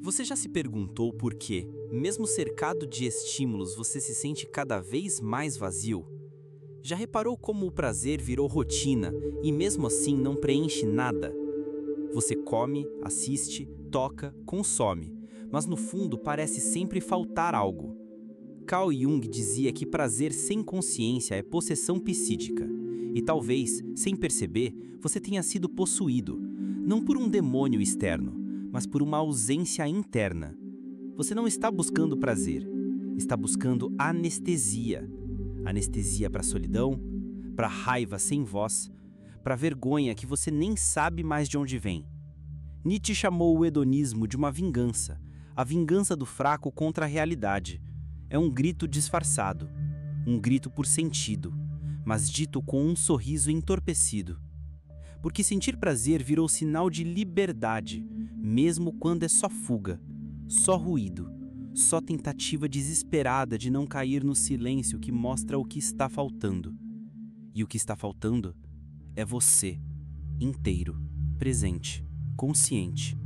Você já se perguntou por que, mesmo cercado de estímulos, você se sente cada vez mais vazio? Já reparou como o prazer virou rotina e mesmo assim não preenche nada? Você come, assiste, toca, consome, mas no fundo parece sempre faltar algo. Carl Jung dizia que prazer sem consciência é possessão psíquica, e talvez, sem perceber, você tenha sido possuído, não por um demônio externo, mas por uma ausência interna. Você não está buscando prazer, está buscando anestesia. Anestesia para a solidão, para a raiva sem voz, para a vergonha que você nem sabe mais de onde vem. Nietzsche chamou o hedonismo de uma vingança, a vingança do fraco contra a realidade. É um grito disfarçado, um grito por sentido, mas dito com um sorriso entorpecido. Porque sentir prazer virou sinal de liberdade, mesmo quando é só fuga, só ruído, só tentativa desesperada de não cair no silêncio que mostra o que está faltando. E o que está faltando é você, inteiro, presente, consciente.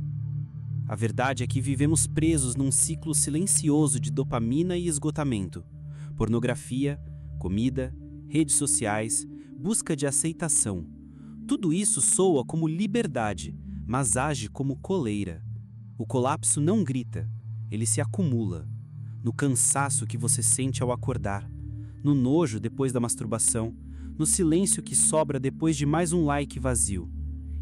A verdade é que vivemos presos num ciclo silencioso de dopamina e esgotamento. Pornografia, comida, redes sociais, busca de aceitação. Tudo isso soa como liberdade, mas age como coleira. O colapso não grita, ele se acumula. No cansaço que você sente ao acordar, no nojo depois da masturbação, no silêncio que sobra depois de mais um like vazio.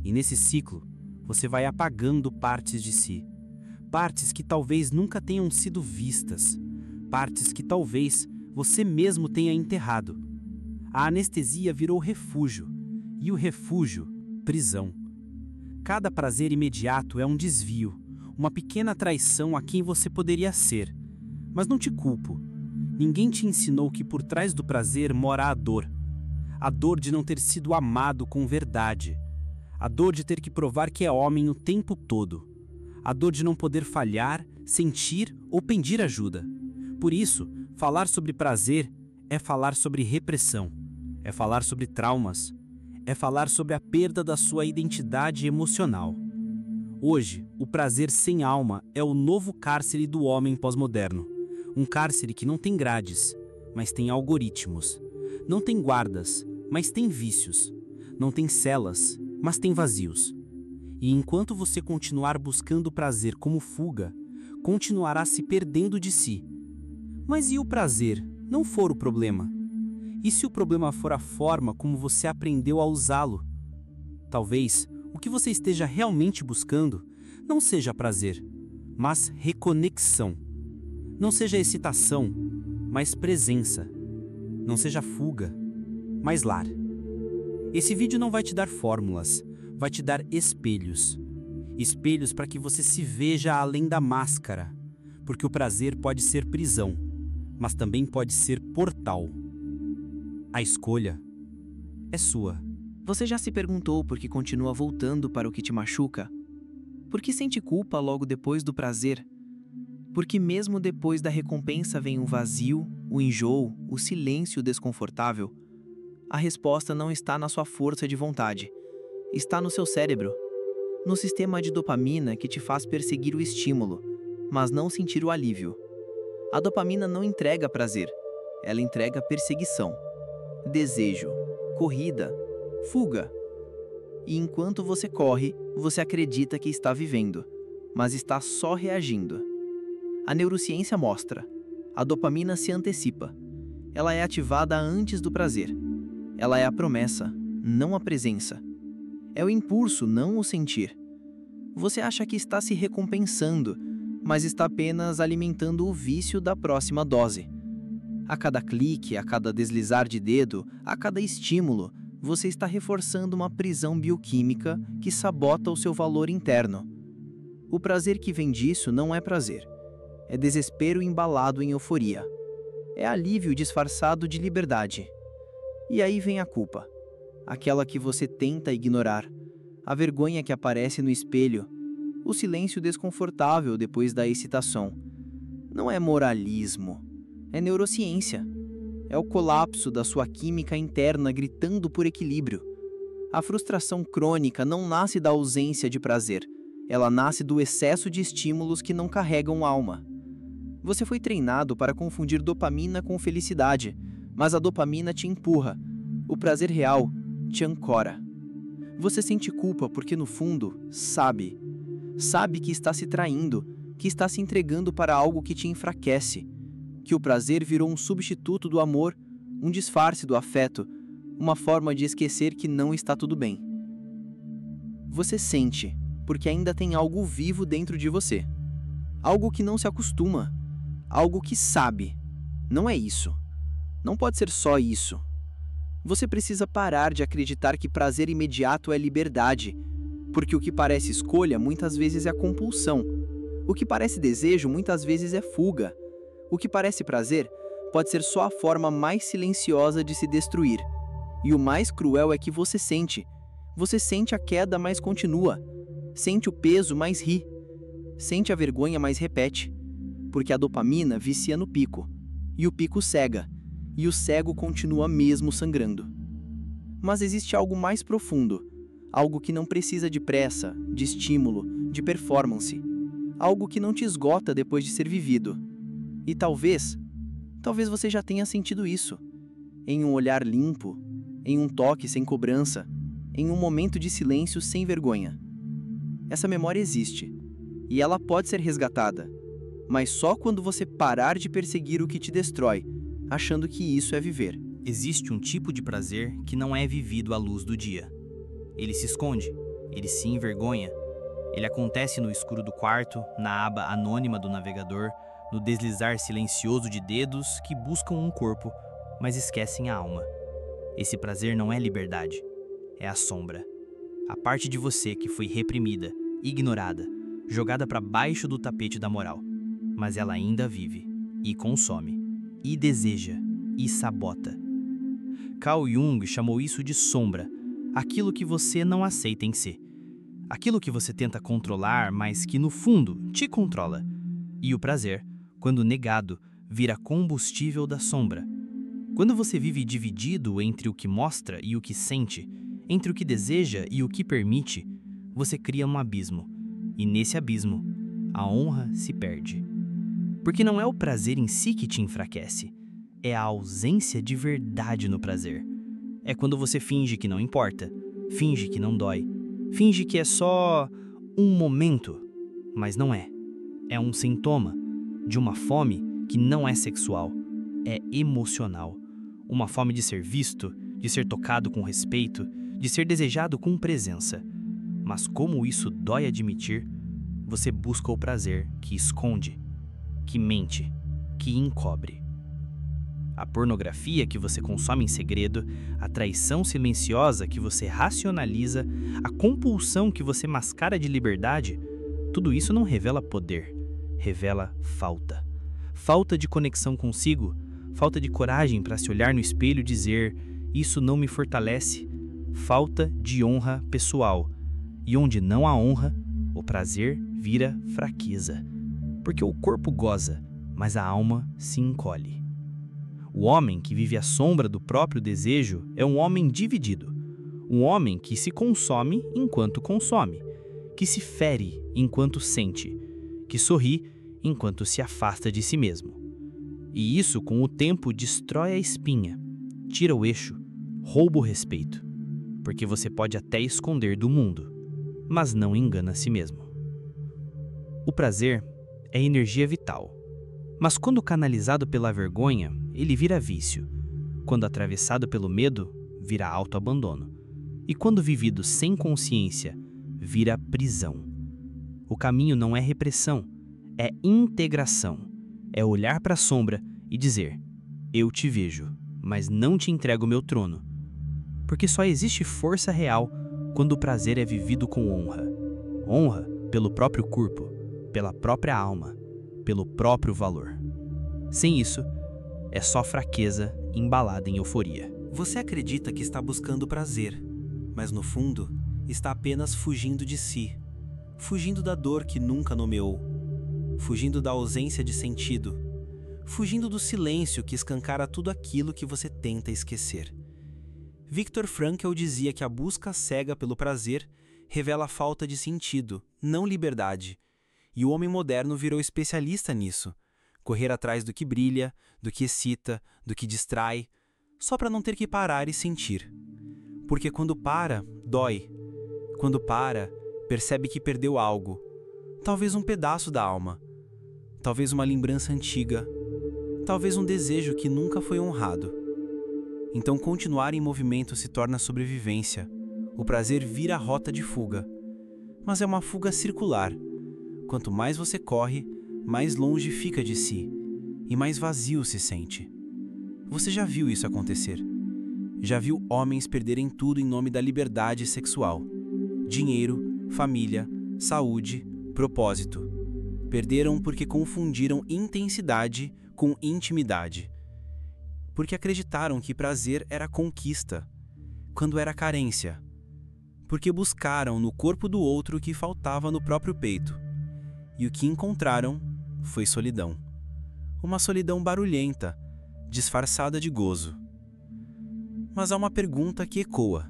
E nesse ciclo, você vai apagando partes de si. Partes que talvez nunca tenham sido vistas. Partes que talvez você mesmo tenha enterrado. A anestesia virou refúgio. E o refúgio, prisão. Cada prazer imediato é um desvio, uma pequena traição a quem você poderia ser. Mas não te culpo. Ninguém te ensinou que por trás do prazer mora a dor. A dor de não ter sido amado com verdade. A dor de ter que provar que é homem o tempo todo. A dor de não poder falhar, sentir ou pedir ajuda. Por isso, falar sobre prazer é falar sobre repressão. É falar sobre traumas. É falar sobre a perda da sua identidade emocional. Hoje, o prazer sem alma é o novo cárcere do homem pós-moderno. Um cárcere que não tem grades, mas tem algoritmos. Não tem guardas, mas tem vícios. Não tem celas, mas tem vazios. E enquanto você continuar buscando prazer como fuga, continuará se perdendo de si. Mas e o prazer não for o problema? E se o problema for a forma como você aprendeu a usá-lo? Talvez o que você esteja realmente buscando não seja prazer, mas reconexão. Não seja excitação, mas presença. Não seja fuga, mas lar. Esse vídeo não vai te dar fórmulas, vai te dar espelhos. Espelhos para que você se veja além da máscara, porque o prazer pode ser prisão, mas também pode ser portal. A escolha é sua. Você já se perguntou por que continua voltando para o que te machuca? Por que sente culpa logo depois do prazer? Porque mesmo depois da recompensa vem o vazio, o enjoo, o silêncio desconfortável? A resposta não está na sua força de vontade. Está no seu cérebro. No sistema de dopamina que te faz perseguir o estímulo, mas não sentir o alívio. A dopamina não entrega prazer. Ela entrega perseguição. Desejo, corrida, fuga. E enquanto você corre, você acredita que está vivendo, mas está só reagindo. A neurociência mostra. A dopamina se antecipa. Ela é ativada antes do prazer. Ela é a promessa, não a presença. É o impulso, não o sentir. Você acha que está se recompensando, mas está apenas alimentando o vício da próxima dose. A cada clique, a cada deslizar de dedo, a cada estímulo, você está reforçando uma prisão bioquímica que sabota o seu valor interno. O prazer que vem disso não é prazer. É desespero embalado em euforia. É alívio disfarçado de liberdade. E aí vem a culpa. Aquela que você tenta ignorar. A vergonha que aparece no espelho. O silêncio desconfortável depois da excitação. Não é moralismo. É neurociência. É o colapso da sua química interna gritando por equilíbrio. A frustração crônica não nasce da ausência de prazer. Ela nasce do excesso de estímulos que não carregam alma. Você foi treinado para confundir dopamina com felicidade, mas a dopamina te empurra. O prazer real te ancora. Você sente culpa porque, no fundo, sabe. Sabe que está se traindo, que está se entregando para algo que te enfraquece, que o prazer virou um substituto do amor, um disfarce do afeto, uma forma de esquecer que não está tudo bem. Você sente, porque ainda tem algo vivo dentro de você. Algo que não se acostuma, algo que sabe. Não é isso. Não pode ser só isso. Você precisa parar de acreditar que prazer imediato é liberdade, porque o que parece escolha muitas vezes é compulsão. O que parece desejo muitas vezes é fuga. O que parece prazer pode ser só a forma mais silenciosa de se destruir. E o mais cruel é que você sente. Você sente a queda, mas continua. Sente o peso, mas ri. Sente a vergonha, mas repete. Porque a dopamina vicia no pico. E o pico cega. E o cego continua mesmo sangrando. Mas existe algo mais profundo. Algo que não precisa de pressa, de estímulo, de performance. Algo que não te esgota depois de ser vivido. E talvez você já tenha sentido isso. Em um olhar limpo, em um toque sem cobrança, em um momento de silêncio sem vergonha. Essa memória existe, e ela pode ser resgatada, mas só quando você parar de perseguir o que te destrói, achando que isso é viver. Existe um tipo de prazer que não é vivido à luz do dia. Ele se esconde, ele se envergonha, ele acontece no escuro do quarto, na aba anônima do navegador, no deslizar silencioso de dedos que buscam um corpo, mas esquecem a alma. Esse prazer não é liberdade, é a sombra. A parte de você que foi reprimida, ignorada, jogada para baixo do tapete da moral. Mas ela ainda vive, e consome, e deseja, e sabota. Carl Jung chamou isso de sombra, aquilo que você não aceita em si. Aquilo que você tenta controlar, mas que no fundo te controla. E o prazer, quando negado, vira combustível da sombra. Quando você vive dividido entre o que mostra e o que sente, entre o que deseja e o que permite, você cria um abismo. E nesse abismo, a honra se perde. Porque não é o prazer em si que te enfraquece, é a ausência de verdade no prazer. É quando você finge que não importa, finge que não dói, finge que é só um momento, mas não é. É um sintoma de uma fome que não é sexual, é emocional. Uma fome de ser visto, de ser tocado com respeito, de ser desejado com presença. Mas como isso dói admitir, você busca o prazer que esconde, que mente, que encobre. A pornografia que você consome em segredo, a traição silenciosa que você racionaliza, a compulsão que você mascara de liberdade, tudo isso não revela poder, revela falta. Falta de conexão consigo, falta de coragem para se olhar no espelho e dizer: isso não me fortalece. Falta de honra pessoal. E onde não há honra, o prazer vira fraqueza. Porque o corpo goza, mas a alma se encolhe. O homem que vive à sombra do próprio desejo é um homem dividido. Um homem que se consome enquanto consome, que se fere enquanto sente, que sorri enquanto se afasta de si mesmo. E isso, com o tempo, destrói a espinha, tira o eixo, rouba o respeito. Porque você pode até esconder do mundo, mas não engana a si mesmo. O prazer é energia vital, mas quando canalizado pela vergonha, ele vira vício. Quando atravessado pelo medo, vira autoabandono. E quando vivido sem consciência, vira prisão. O caminho não é repressão, é integração. É olhar para a sombra e dizer: eu te vejo, mas não te entrego meu trono. Porque só existe força real quando o prazer é vivido com honra. Honra pelo próprio corpo, pela própria alma, pelo próprio valor. Sem isso, é só fraqueza embalada em euforia. Você acredita que está buscando prazer, mas no fundo está apenas fugindo de si, fugindo da dor que nunca nomeou, fugindo da ausência de sentido, fugindo do silêncio que escancara tudo aquilo que você tenta esquecer. Viktor Frankl dizia que a busca cega pelo prazer revela a falta de sentido, não liberdade. E o homem moderno virou especialista nisso. Correr atrás do que brilha, do que excita, do que distrai, só para não ter que parar e sentir. Porque quando para, dói. Quando para, percebe que perdeu algo. Talvez um pedaço da alma. Talvez uma lembrança antiga. Talvez um desejo que nunca foi honrado. Então continuar em movimento se torna sobrevivência. O prazer vira a rota de fuga. Mas é uma fuga circular. Quanto mais você corre, mais longe fica de si. E mais vazio se sente. Você já viu isso acontecer? Já viu homens perderem tudo em nome da liberdade sexual? Dinheiro, família, saúde, propósito. Perderam porque confundiram intensidade com intimidade. Porque acreditaram que prazer era conquista, quando era carência. Porque buscaram no corpo do outro o que faltava no próprio peito. E o que encontraram foi solidão. Uma solidão barulhenta, disfarçada de gozo. Mas há uma pergunta que ecoa.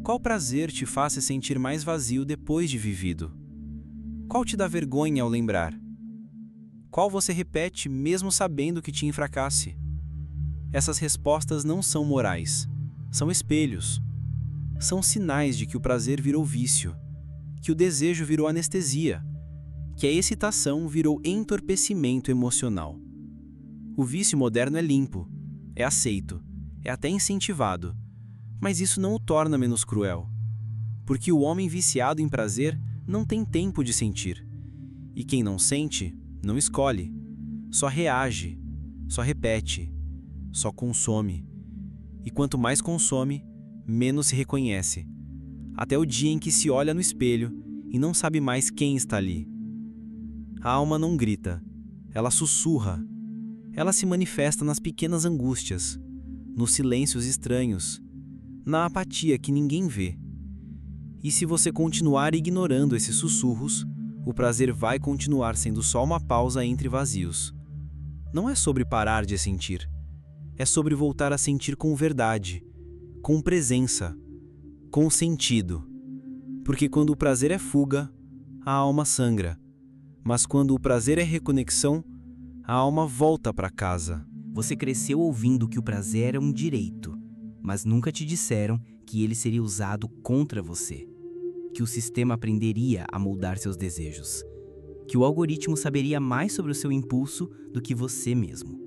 Qual prazer te faz se sentir mais vazio depois de vivido? Qual te dá vergonha ao lembrar? Qual você repete mesmo sabendo que te enfracasse? Essas respostas não são morais, são espelhos. São sinais de que o prazer virou vício, que o desejo virou anestesia, que a excitação virou entorpecimento emocional. O vício moderno é limpo, é aceito, é até incentivado, mas isso não o torna menos cruel. Porque o homem viciado em prazer não tem tempo de sentir. E quem não sente, não escolhe. Só reage, só repete, só consome. E quanto mais consome, menos se reconhece. Até o dia em que se olha no espelho e não sabe mais quem está ali. A alma não grita, ela sussurra. Ela se manifesta nas pequenas angústias, nos silêncios estranhos, na apatia que ninguém vê. E se você continuar ignorando esses sussurros, o prazer vai continuar sendo só uma pausa entre vazios. Não é sobre parar de sentir, é sobre voltar a sentir com verdade, com presença, com sentido. Porque quando o prazer é fuga, a alma sangra. Mas quando o prazer é reconexão, a alma volta para casa. Você cresceu ouvindo que o prazer era um direito, mas nunca te disseram que ele seria usado contra você. Que o sistema aprenderia a moldar seus desejos. Que o algoritmo saberia mais sobre o seu impulso do que você mesmo.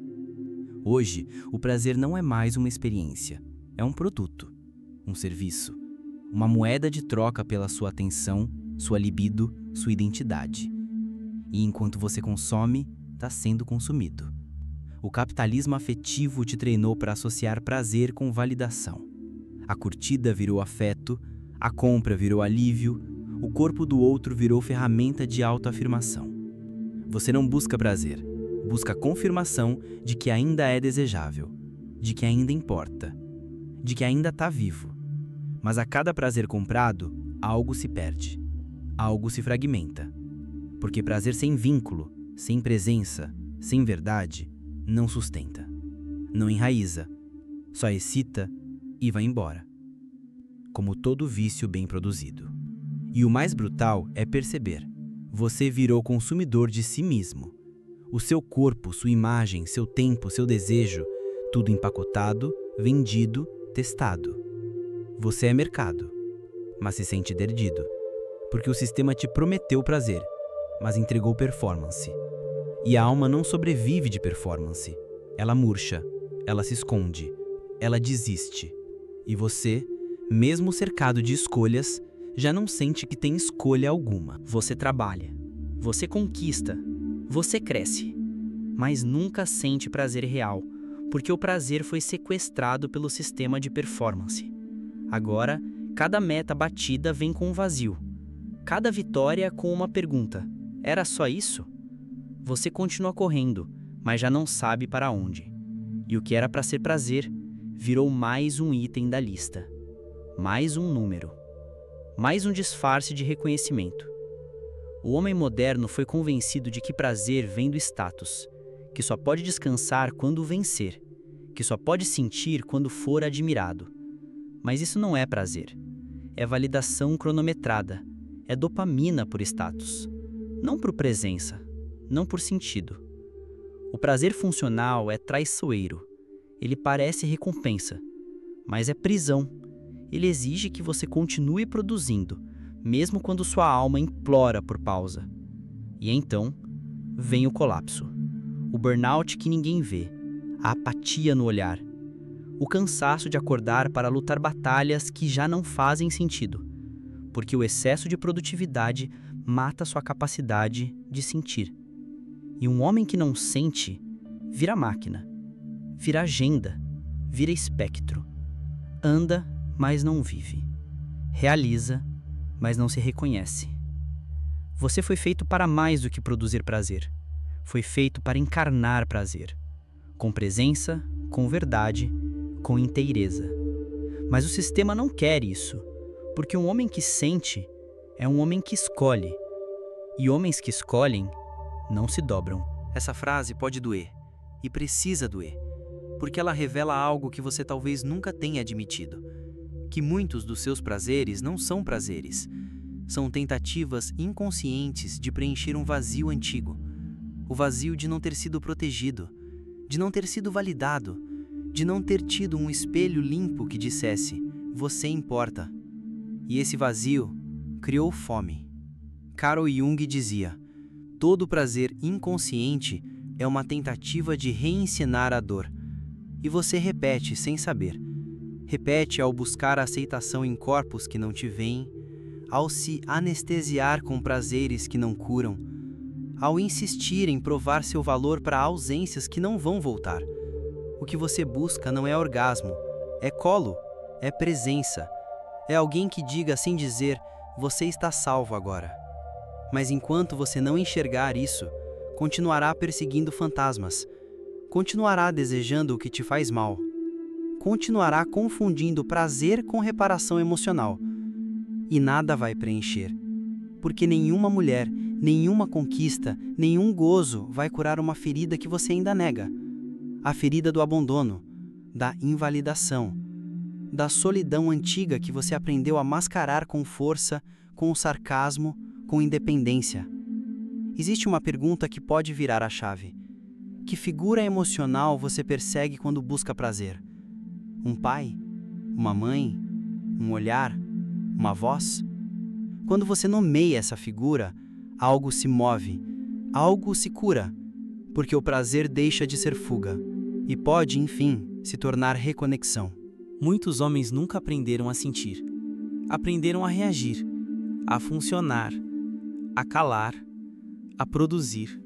Hoje, o prazer não é mais uma experiência. É um produto, um serviço, uma moeda de troca pela sua atenção, sua libido, sua identidade. E enquanto você consome, está sendo consumido. O capitalismo afetivo te treinou para associar prazer com validação. A curtida virou afeto, a compra virou alívio, o corpo do outro virou ferramenta de autoafirmação. Você não busca prazer, busca confirmação de que ainda é desejável, de que ainda importa, de que ainda está vivo. Mas a cada prazer comprado, algo se perde, algo se fragmenta. Porque prazer sem vínculo, sem presença, sem verdade, não sustenta, não enraiza, só excita e vai embora. Como todo vício bem produzido. E o mais brutal é perceber, você virou consumidor de si mesmo. O seu corpo, sua imagem, seu tempo, seu desejo, tudo empacotado, vendido, testado. Você é mercado, mas se sente perdido, porque o sistema te prometeu prazer, mas entregou performance. E a alma não sobrevive de performance. Ela murcha, ela se esconde, ela desiste. E você, mesmo cercado de escolhas, já não sente que tem escolha alguma. Você trabalha, você conquista, você cresce, mas nunca sente prazer real, porque o prazer foi sequestrado pelo sistema de performance. Agora, cada meta batida vem com um vazio. Cada vitória com uma pergunta. Era só isso? Você continua correndo, mas já não sabe para onde. E o que era para ser prazer, virou mais um item da lista. Mais um número. Mais um disfarce de reconhecimento. O homem moderno foi convencido de que prazer vem do status, que só pode descansar quando vencer, que só pode sentir quando for admirado. Mas isso não é prazer. é validação cronometrada, é dopamina por status, não por presença, não por sentido. O prazer funcional é traiçoeiro, ele parece recompensa, mas é prisão. Ele exige que você continue produzindo, mesmo quando sua alma implora por pausa. E então, vem o colapso. O burnout que ninguém vê, a apatia no olhar, o cansaço de acordar para lutar batalhas que já não fazem sentido, porque o excesso de produtividade mata sua capacidade de sentir. E um homem que não sente, vira máquina, vira agenda, vira espectro. Anda, mas não vive. Realiza, mas não se reconhece. Você foi feito para mais do que produzir prazer. Foi feito para encarnar prazer. Com presença, com verdade, com inteireza. Mas o sistema não quer isso, porque um homem que sente é um homem que escolhe. E homens que escolhem não se dobram. Essa frase pode doer, e precisa doer, porque ela revela algo que você talvez nunca tenha admitido. Que muitos dos seus prazeres não são prazeres. São tentativas inconscientes de preencher um vazio antigo. O vazio de não ter sido protegido, de não ter sido validado, de não ter tido um espelho limpo que dissesse, você importa. E esse vazio criou fome. Carl Jung dizia, todo prazer inconsciente é uma tentativa de reencenar a dor. E você repete sem saber. Repete ao buscar a aceitação em corpos que não te veem, ao se anestesiar com prazeres que não curam, ao insistir em provar seu valor para ausências que não vão voltar. O que você busca não é orgasmo, é colo, é presença, é alguém que diga sem dizer, você está salvo agora. Mas enquanto você não enxergar isso, continuará perseguindo fantasmas, continuará desejando o que te faz mal, continuará confundindo prazer com reparação emocional. E nada vai preencher, porque nenhuma mulher, nenhuma conquista, nenhum gozo vai curar uma ferida que você ainda nega. A ferida do abandono, da invalidação, da solidão antiga que você aprendeu a mascarar com força, com sarcasmo, com independência. Existe uma pergunta que pode virar a chave. Que figura emocional você persegue quando busca prazer? Um pai? Uma mãe? Um olhar? Uma voz? Quando você nomeia essa figura, algo se move, algo se cura, porque o prazer deixa de ser fuga e pode, enfim, se tornar reconexão. Muitos homens nunca aprenderam a sentir. Aprenderam a reagir, a funcionar, a calar, a produzir,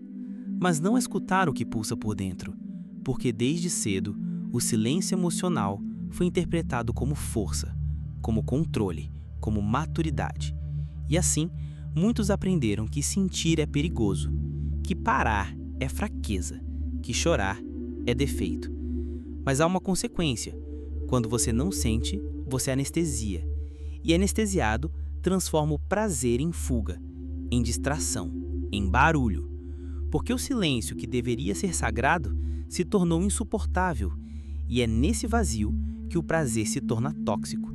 mas não a escutar o que pulsa por dentro, porque desde cedo o silêncio emocional foi interpretado como força, como controle, como maturidade. E assim, muitos aprenderam que sentir é perigoso, que parar é fraqueza, que chorar é defeito. Mas há uma consequência. Quando você não sente, você anestesia. E anestesiado transforma o prazer em fuga, em distração, em barulho. Porque o silêncio que deveria ser sagrado se tornou insuportável. E é nesse vazio que o prazer se torna tóxico.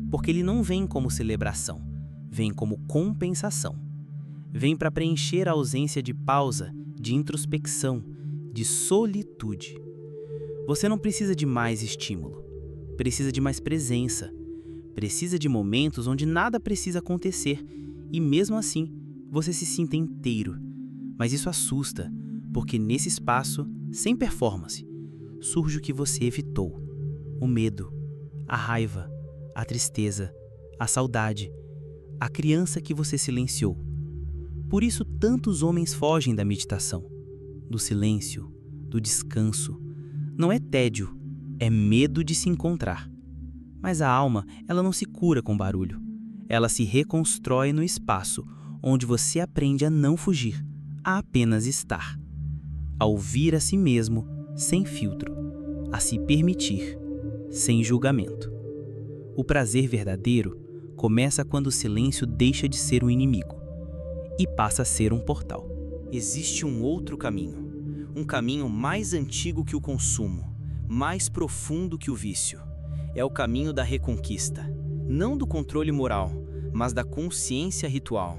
Porque ele não vem como celebração, vem como compensação. Vem para preencher a ausência de pausa, de introspecção, de solitude. Você não precisa de mais estímulo, precisa de mais presença, precisa de momentos onde nada precisa acontecer e mesmo assim você se sinta inteiro. Mas isso assusta, porque nesse espaço, sem performance, surge o que você evitou: o medo, a raiva, a tristeza, a saudade, a criança que você silenciou. Por isso tantos homens fogem da meditação, do silêncio, do descanso. Não é tédio, é medo de se encontrar. Mas a alma, ela não se cura com barulho. Ela se reconstrói no espaço onde você aprende a não fugir, a apenas estar. A ouvir a si mesmo sem filtro, a se permitir sem julgamento. O prazer verdadeiro começa quando o silêncio deixa de ser um inimigo e passa a ser um portal. Existe um outro caminho, um caminho mais antigo que o consumo, mais profundo que o vício. É o caminho da reconquista, não do controle moral, mas da consciência ritual.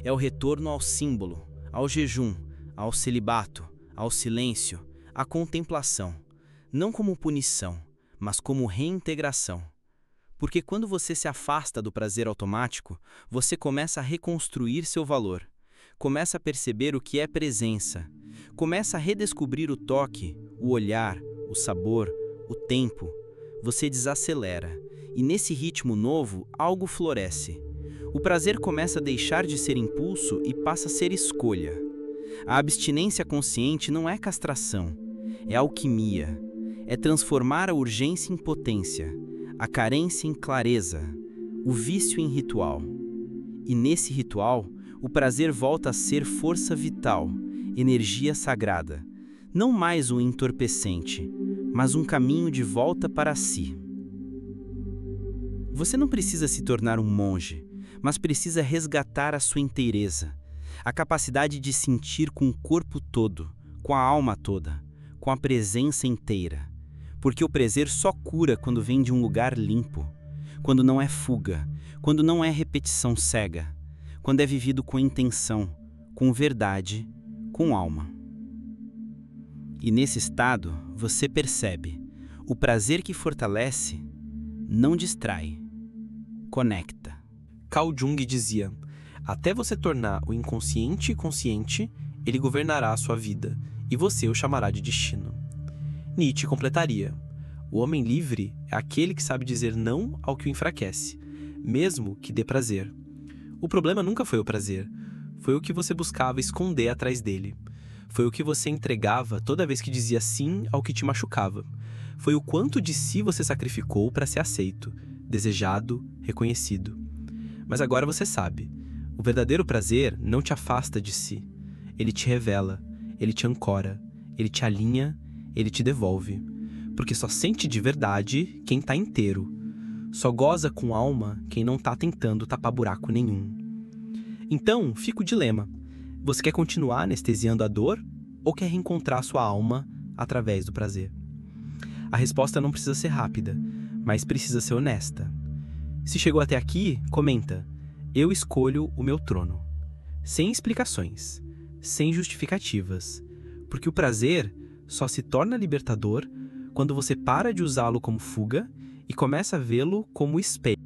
É o retorno ao símbolo, ao jejum, ao celibato, ao silêncio, à contemplação, não como punição, mas como reintegração. Porque quando você se afasta do prazer automático, você começa a reconstruir seu valor, começa a perceber o que é presença, começa a redescobrir o toque, o olhar, o sabor, o tempo. Você desacelera, e nesse ritmo novo, algo floresce. O prazer começa a deixar de ser impulso e passa a ser escolha. A abstinência consciente não é castração, é alquimia, é transformar a urgência em potência, a carência em clareza, o vício em ritual. E nesse ritual, o prazer volta a ser força vital, energia sagrada, não mais um entorpecente, mas um caminho de volta para si. Você não precisa se tornar um monge, mas precisa resgatar a sua inteireza, a capacidade de sentir com o corpo todo, com a alma toda, com a presença inteira. Porque o prazer só cura quando vem de um lugar limpo, quando não é fuga, quando não é repetição cega, quando é vivido com intenção, com verdade, com alma. E nesse estado, você percebe, o prazer que fortalece, não distrai, conecta. Carl Jung dizia, até você tornar o inconsciente consciente, ele governará a sua vida, e você o chamará de destino. Nietzsche completaria, o homem livre é aquele que sabe dizer não ao que o enfraquece, mesmo que dê prazer. O problema nunca foi o prazer, foi o que você buscava esconder atrás dele. Foi o que você entregava toda vez que dizia sim ao que te machucava. Foi o quanto de si você sacrificou para ser aceito, desejado, reconhecido. Mas agora você sabe, o verdadeiro prazer não te afasta de si. Ele te revela, ele te ancora, ele te alinha, ele te devolve. Porque só sente de verdade quem tá inteiro. Só goza com alma quem não tá tentando tapar buraco nenhum. Então, fica o dilema. Você quer continuar anestesiando a dor ou quer reencontrar sua alma através do prazer? A resposta não precisa ser rápida, mas precisa ser honesta. Se chegou até aqui, comenta. Eu escolho o meu trono. Sem explicações, sem justificativas. Porque o prazer só se torna libertador quando você para de usá-lo como fuga e começa a vê-lo como espelho.